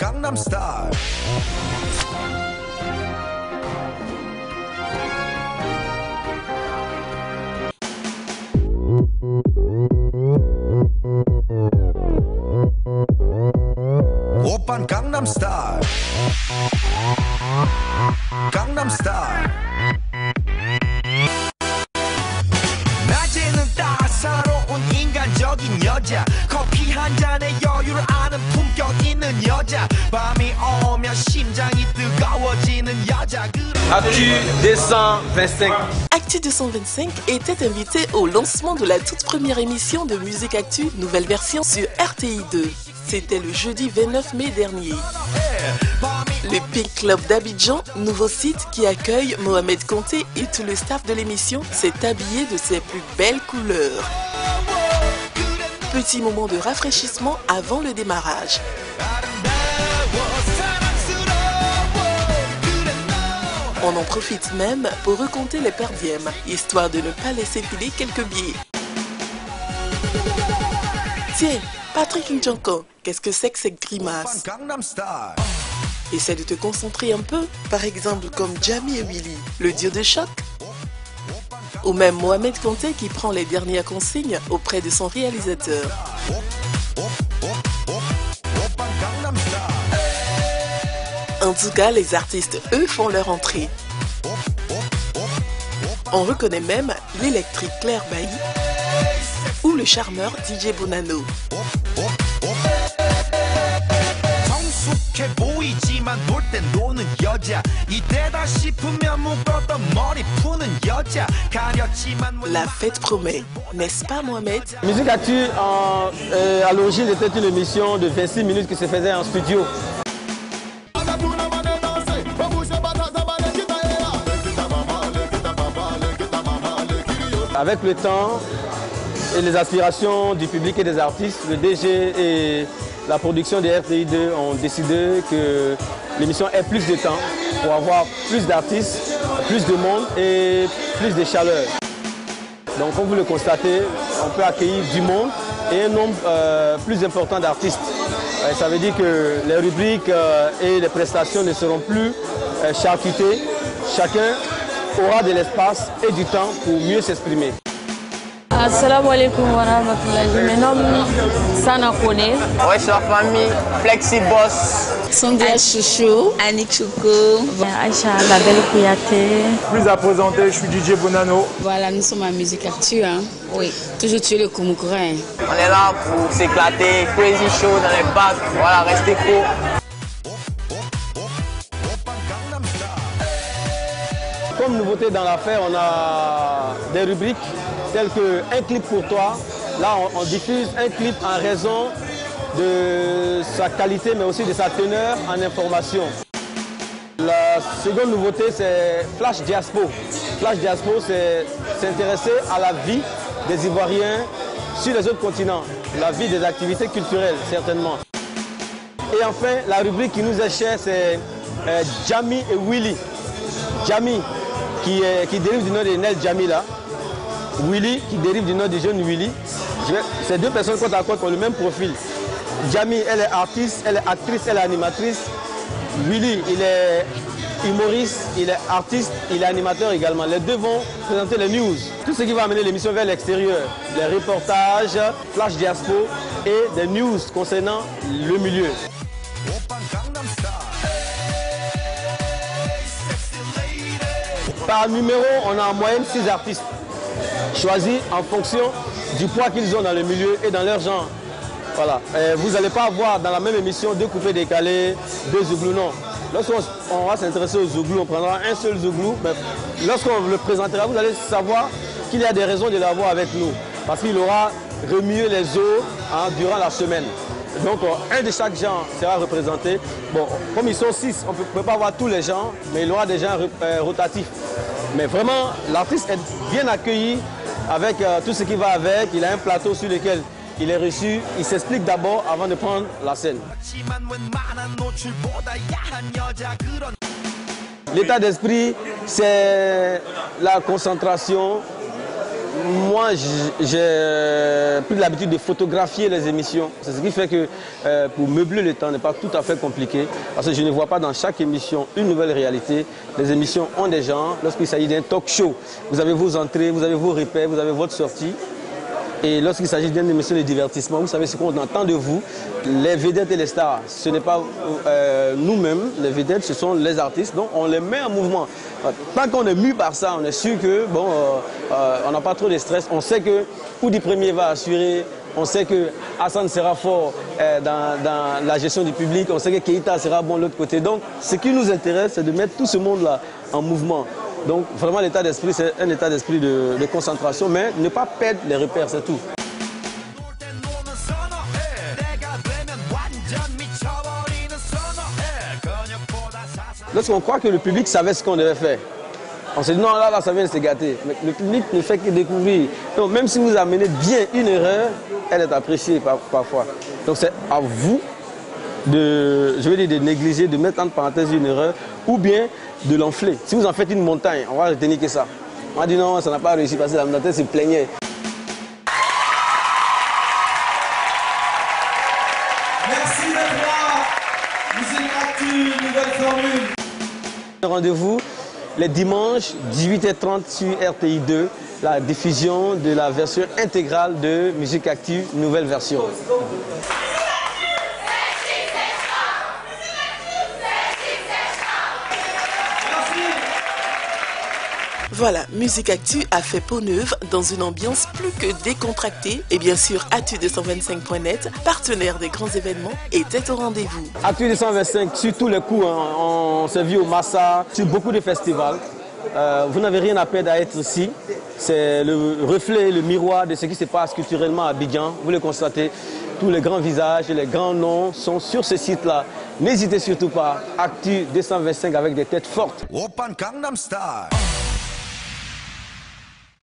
Gangnam Style. Oppan Gangnam Style. Gangnam Style. 낮에는 따사로운 인간적인 여자 커피 한 잔에 여유를 아는 품격 있는 여자 밤이 오면 심장이 뜨거워지는 여자 Actu 225. Actu 225 était invité au lancement de la toute première émission de Musique Actu, nouvelle version sur RTI2. C'était le jeudi 29 mai dernier. Le Pink Club d'Abidjan, nouveau site qui accueille Mohamed Konté et tout le staff de l'émission, s'est habillé de ses plus belles couleurs. Petit moment de rafraîchissement avant le démarrage. On en profite même pour recompter les perdièmes, histoire de ne pas laisser filer quelques billets. Tiens, Patrick Njonko, qu'est-ce que c'est que cette grimace? Essaie de te concentrer un peu, par exemple comme Jamie et Willy, le dieu de choc. Ou même Mohamed Konté qui prend les dernières consignes auprès de son réalisateur. En tout cas, les artistes, eux, font leur entrée. On reconnaît même l'électrique Claire Bailly ou le charmeur DJ Bonanno. La fête promet, n'est-ce pas Mohamed? Musique Actu, à l'origine, était une émission de 26 minutes qui se faisait en studio. Avec le temps et les aspirations du public et des artistes, le DG et la production de RTI2 ont décidé que l'émission ait plus de temps pour avoir plus d'artistes, plus de monde et plus de chaleur. Donc comme vous le constatez, on peut accueillir du monde et un nombre plus important d'artistes. Ça veut dire que les rubriques et les prestations ne seront plus charcutées. Chacun aura de l'espace et du temps pour mieux s'exprimer. Assalamu alaikum wa rahmatullahi. Je me nomme Sana Kone. Ouais, c'est la famille Flexi Boss. Sandra Chouchou. Annick Choukou. Aïcha Babel Kouyaté. Plus à présenter, je suis DJ Bonanno. Voilà, nous sommes à Musique Actu. Hein. Oui. Toujours tuer le Koumoukourin. On est là pour s'éclater, crazy show dans les bacs. Voilà, restez cool. Comme nouveauté dans l'affaire, on a des rubriques telles que un clip pour toi. Là, on diffuse un clip en raison de sa qualité, mais aussi de sa teneur en information. La seconde nouveauté, c'est Flash Diaspo. Flash Diaspo, c'est s'intéresser à la vie des Ivoiriens sur les autres continents, la vie des activités culturelles, certainement. Et enfin, la rubrique qui nous est chère, c'est Jamie et Willy. Jamie, qui dérive du nom de Nel Jamila. Willy, qui dérive du nom du jeune Willy. Ces deux personnes côte à côte ont le même profil. Jamie, elle est artiste, elle est actrice, elle est animatrice. Willy, il est humoriste, il est artiste, il est animateur également. Les deux vont présenter les news. Tout ce qui va amener l'émission vers l'extérieur. Les reportages, Flash Diaspo et des news concernant le milieu. Par numéro, on a en moyenne 6 artistes choisis en fonction du poids qu'ils ont dans le milieu et dans leur genre. Voilà. Vous n'allez pas avoir dans la même émission deux coupés décalés, deux zouglous, non. Lorsqu'on va s'intéresser aux zouglous, on prendra un seul zouglou. Lorsqu'on le présentera, vous allez savoir qu'il y a des raisons de l'avoir avec nous. Parce qu'il aura remué les os durant la semaine. Donc un de chaque genre sera représenté. Bon, comme ils sont 6, on ne peut pas avoir tous les genres, mais il y aura des genres rotatifs. Mais vraiment, l'artiste est bien accueilli avec tout ce qui va avec. Il a un plateau sur lequel il est reçu. Il s'explique d'abord avant de prendre la scène. L'état d'esprit, c'est la concentration, moi, j'ai plus l'habitude de photographier les émissions. C'est ce qui fait que pour meubler le temps n'est pas tout à fait compliqué. Parce que je ne vois pas dans chaque émission une nouvelle réalité. Les émissions ont des genres. Lorsqu'il s'agit d'un talk show, vous avez vos entrées, vous avez vos repères, vous avez votre sortie. Et lorsqu'il s'agit d'une émission de divertissement, vous savez ce qu'on entend de vous. Les vedettes et les stars, ce n'est pas nous-mêmes, les vedettes, ce sont les artistes. Donc on les met en mouvement. Tant qu'on est mu par ça, on est sûr que bon, on n'a pas trop de stress. On sait que Oudi Premier va assurer. On sait que Hassan sera fort dans la gestion du public. On sait que Keita sera bon de l'autre côté. Donc ce qui nous intéresse, c'est de mettre tout ce monde-là en mouvement. Donc vraiment l'état d'esprit, c'est un état d'esprit de concentration, mais ne pas perdre les repères, c'est tout. Lorsqu'on croit que le public savait ce qu'on devait faire, on se dit non, là, ça vient de se gâter. Mais le public ne fait que découvrir. Donc même si vous amenez bien une erreur, elle est appréciée parfois. Donc c'est à vous de négliger, de mettre entre parenthèses une erreur, ou bien de l'enfler. Si vous en faites une montagne, on va retenir que ça. On va dire non, ça n'a pas réussi parce que la tête se plaignait. Merci d'être là. Musique Actu, nouvelle formule. Rendez-vous les dimanches 18h30 sur RTI2, la diffusion de la version intégrale de Musique Actu, nouvelle version. Voilà, Musique Actu a fait peau neuve dans une ambiance plus que décontractée. Et bien sûr, Actu225.net, partenaire des grands événements, était au rendez-vous. Actu225, sur tous les coups, hein, on s'est vu au Massa, sur beaucoup de festivals. Vous n'avez rien à perdre à être ici. C'est le reflet, le miroir de ce qui se passe culturellement à Abidjan. Vous le constatez, tous les grands visages et les grands noms sont sur ce site-là. N'hésitez surtout pas, Actu225 avec des têtes fortes. Open Gangnam Style.